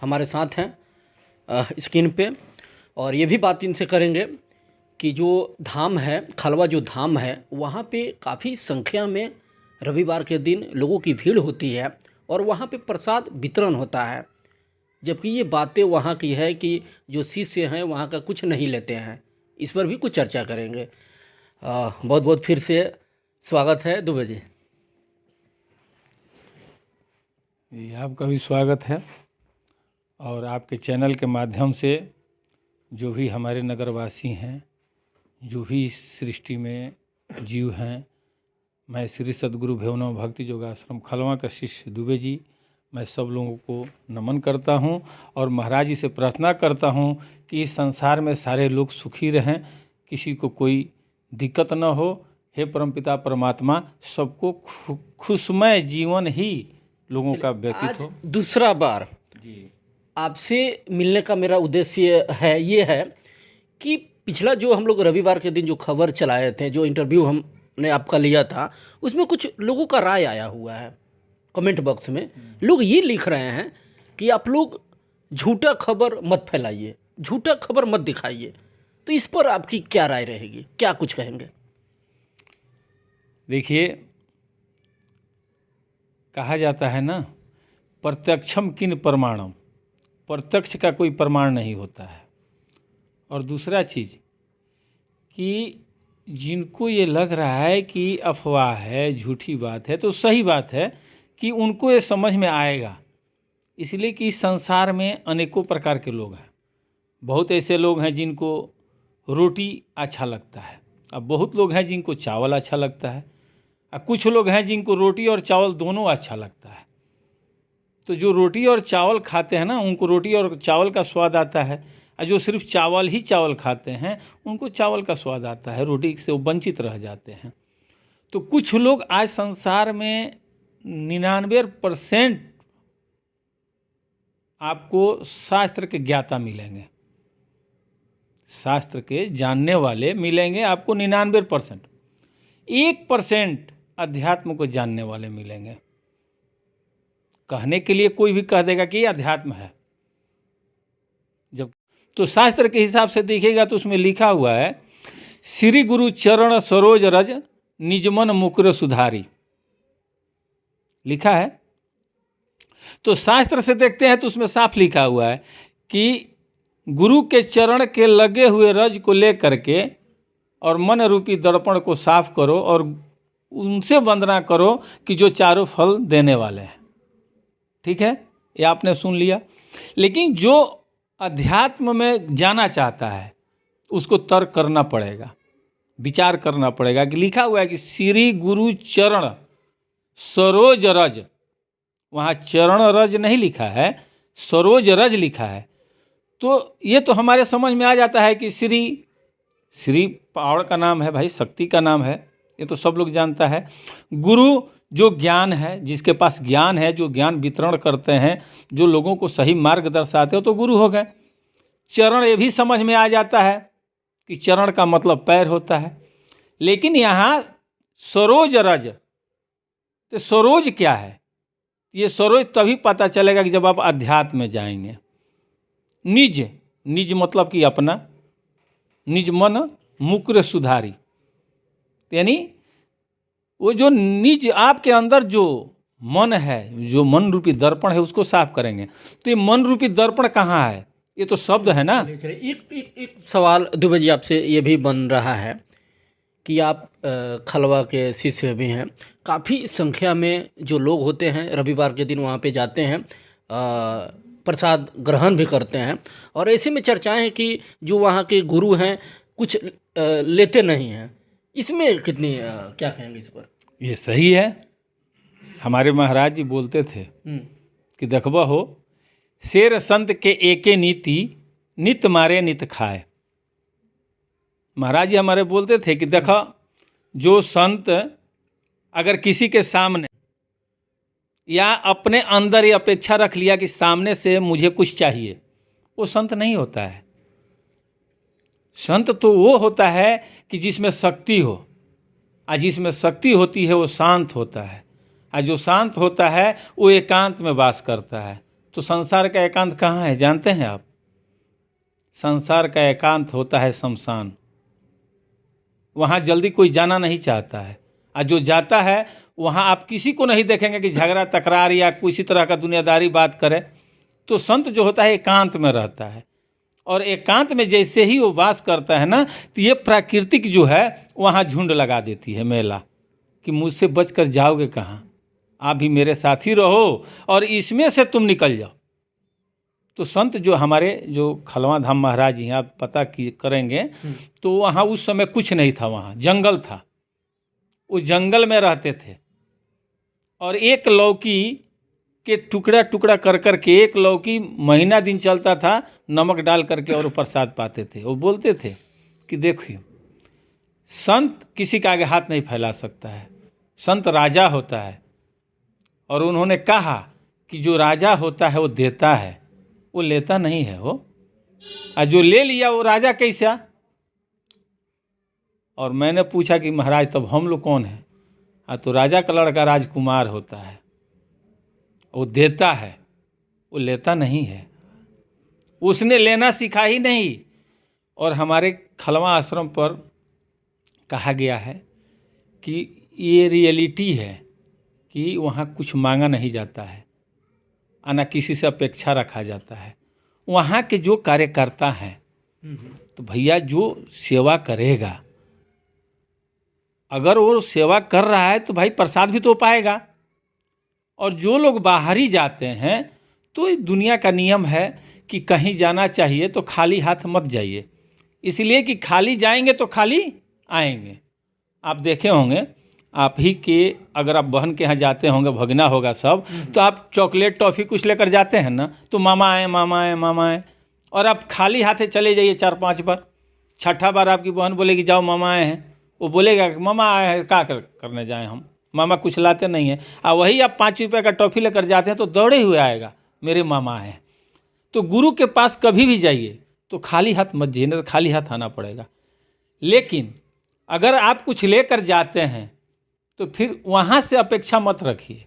हमारे साथ हैं स्क्रीन पे, और ये भी बात इनसे करेंगे कि जो धाम है, खलवा जो धाम है, वहाँ पे काफ़ी संख्या में रविवार के दिन लोगों की भीड़ होती है और वहाँ पे प्रसाद वितरण होता है। जबकि ये बातें वहाँ की है कि जो शिष्य हैं वहाँ का कुछ नहीं लेते हैं। इस पर भी कुछ चर्चा करेंगे। बहुत बहुत फिर से स्वागत है दुबे जी। आपका भी स्वागत है, और आपके चैनल के माध्यम से जो भी हमारे नगरवासी हैं, जो भी इस सृष्टि में जीव हैं, मैं श्री सद्गुरु भैवनव भक्ति योगाश्रम खलवा का शिष्य दुबे जी, मैं सब लोगों को नमन करता हूं और महाराज जी से प्रार्थना करता हूं कि इस संसार में सारे लोग सुखी रहें, किसी को कोई दिक्कत न हो। हे परमपिता परमात्मा, सबको खुशमय जीवन ही लोगों का व्यतीत हो। दूसरा बार जी, आपसे मिलने का मेरा उद्देश्य है ये है कि पिछला जो हम लोग रविवार के दिन जो खबर चलाए थे, जो इंटरव्यू हमने आपका लिया था, उसमें कुछ लोगों का राय आया हुआ है कमेंट बॉक्स में। लोग ये लिख रहे हैं कि आप लोग झूठा खबर मत फैलाइए, झूठा खबर मत दिखाइए। तो इस पर आपकी क्या राय रहेगी, क्या कुछ कहेंगे? देखिए, कहा जाता है ना, प्रत्यक्षम किन प्रमाणम, प्रत्यक्ष का कोई प्रमाण नहीं होता है। और दूसरा चीज़ कि जिनको ये लग रहा है कि अफवाह है, झूठी बात है, तो सही बात है कि उनको ये समझ में आएगा। इसलिए कि इस संसार में अनेकों प्रकार के लोग हैं। बहुत ऐसे लोग हैं जिनको रोटी अच्छा लगता है, अब बहुत लोग हैं जिनको चावल अच्छा लगता है, और कुछ लोग हैं जिनको रोटी और चावल दोनों अच्छा लगता है। तो जो रोटी और चावल खाते हैं ना, उनको रोटी और चावल का स्वाद आता है, और जो सिर्फ चावल ही चावल खाते हैं उनको चावल का स्वाद आता है, रोटी से वो वंचित रह जाते हैं। तो कुछ लोग आज संसार में 99% आपको शास्त्र के ज्ञाता मिलेंगे, शास्त्र के जानने वाले मिलेंगे आपको 99%। 1% अध्यात्म को जानने वाले मिलेंगे। कहने के लिए कोई भी कह देगा कि ये अध्यात्म है, जब तो शास्त्र के हिसाब से देखिएगा तो उसमें लिखा हुआ है, श्री गुरु चरण सरोज रज निजमन मुकुर सुधारी, लिखा है। तो शास्त्र से देखते हैं तो उसमें साफ लिखा हुआ है कि गुरु के चरण के लगे हुए रज को लेकर के और मन रूपी दर्पण को साफ करो और उनसे वंदना करो कि जो चारों फल देने वाले हैं। ठीक है, ये आपने सुन लिया। लेकिन जो अध्यात्म में जाना चाहता है उसको तर्क करना पड़ेगा, विचार करना पड़ेगा कि लिखा हुआ है कि श्री गुरु चरण सरोज रज, वहाँ चरण रज नहीं लिखा है, सरोज रज लिखा है। तो ये तो हमारे समझ में आ जाता है कि श्री पावर का नाम है भाई, शक्ति का नाम है, ये तो सब लोग जानता है। गुरु जो ज्ञान है, जिसके पास ज्ञान है, जो ज्ञान वितरण करते हैं, जो लोगों को सही मार्ग दर्शाते हो, तो गुरु हो गए। चरण ये भी समझ में आ जाता है कि चरण का मतलब पैर होता है। लेकिन यहाँ सरोज रज, तो सरोज क्या है? ये सरोज तभी पता चलेगा कि जब आप अध्यात्म में जाएंगे। निज, निज मतलब कि अपना, निज मन मुकुर सुधारी, यानी वो जो निज आपके अंदर जो मन है, जो मन रूपी दर्पण है, उसको साफ करेंगे। तो ये मन रूपी दर्पण कहाँ है? ये तो शब्द है ना। एक सवाल दुबे जी आपसे ये भी बन रहा है कि आप खलवा के शिष्य भी हैं, काफ़ी संख्या में जो लोग होते हैं रविवार के दिन वहाँ पे जाते हैं, प्रसाद ग्रहण भी करते हैं, और ऐसे में चर्चाएं हैं कि जो वहाँ के गुरु हैं कुछ लेते नहीं हैं। इसमें कितनी क्या कहेंगे इस पर? ये सही है। हमारे महाराज जी बोलते थे कि देखबा हो, शेर संत के एके नीति, नित मारे नित खाए। महाराज जी हमारे बोलते थे कि देखो, जो संत अगर किसी के सामने या अपने अंदर ये अपेक्षा रख लिया कि सामने से मुझे कुछ चाहिए, वो संत नहीं होता है। संत तो वो होता है कि जिसमें शक्ति हो, और जिसमें शक्ति होती है वो शांत होता है, और जो शांत होता है वो एकांत में वास करता है। तो संसार का एकांत कहाँ है जानते हैं आप? संसार का एकांत होता है शमशान। वहाँ जल्दी कोई जाना नहीं चाहता है, और जो जाता है वहाँ आप किसी को नहीं देखेंगे कि झगड़ा तकरार या किसी तरह का दुनियादारी बात करे। तो संत जो होता है एकांत में रहता है, और एकांत में जैसे ही वो वास करता है ना, तो ये प्राकृतिक जो है वहाँ झुंड लगा देती है मेला, कि मुझसे बचकर जाओगे कहाँ, आप भी मेरे साथ ही रहो और इसमें से तुम निकल जाओ। तो संत जो हमारे जो खलवा धाम महाराज जी आप पता करेंगे तो वहाँ उस समय कुछ नहीं था, वहाँ जंगल था, उस जंगल में रहते थे। और एक लौकी के टुकड़ा टुकड़ा कर कर के, एक लौकी महीना दिन चलता था, नमक डाल करके और प्रसाद पाते थे। वो बोलते थे कि देखिए संत किसी का आगे हाथ नहीं फैला सकता है, संत राजा होता है। और उन्होंने कहा कि जो राजा होता है वो देता है, वो लेता नहीं है वो, और जो ले लिया वो राजा कैसा। और मैंने पूछा कि महाराज तब हम लोग कौन हैं? तो राजा का लड़का राजकुमार होता है, वो देता है, वो लेता नहीं है, उसने लेना सीखा ही नहीं। और हमारे खलवा आश्रम पर कहा गया है कि ये रियलिटी है कि वहाँ कुछ मांगा नहीं जाता है, ना किसी से अपेक्षा रखा जाता है। वहाँ के जो कार्यकर्ता हैं, तो भैया जो सेवा करेगा, अगर वो सेवा कर रहा है तो भाई प्रसाद भी तो पाएगा। और जो लोग बाहर ही जाते हैं, तो इस दुनिया का नियम है कि कहीं जाना चाहिए तो खाली हाथ मत जाइए, इसलिए कि खाली जाएंगे तो खाली आएंगे। आप देखे होंगे, आप ही के अगर आप बहन के यहाँ जाते होंगे, भगना होगा सब, तो आप चॉकलेट टॉफ़ी कुछ लेकर जाते हैं ना, तो मामा आए मामा आए मामा आए, और आप खाली हाथे चले जाइए 4-5 बार, छठा बार आपकी बहन बोलेगी जाओ मामा आए हैं, वो बोलेगा कि मामा आए हैं क्या करने जाएं हम, मामा कुछ लाते नहीं हैं। और वही आप 5 रुपये का टॉफ़ी लेकर जाते हैं तो दौड़े हुए आएगा मेरे मामा आए हैं। तो गुरु के पास कभी भी जाइए तो खाली हाथ मत जाइए, नहीं तो खाली हाथ आना पड़ेगा। लेकिन अगर आप कुछ लेकर जाते हैं तो फिर वहाँ से अपेक्षा मत रखिए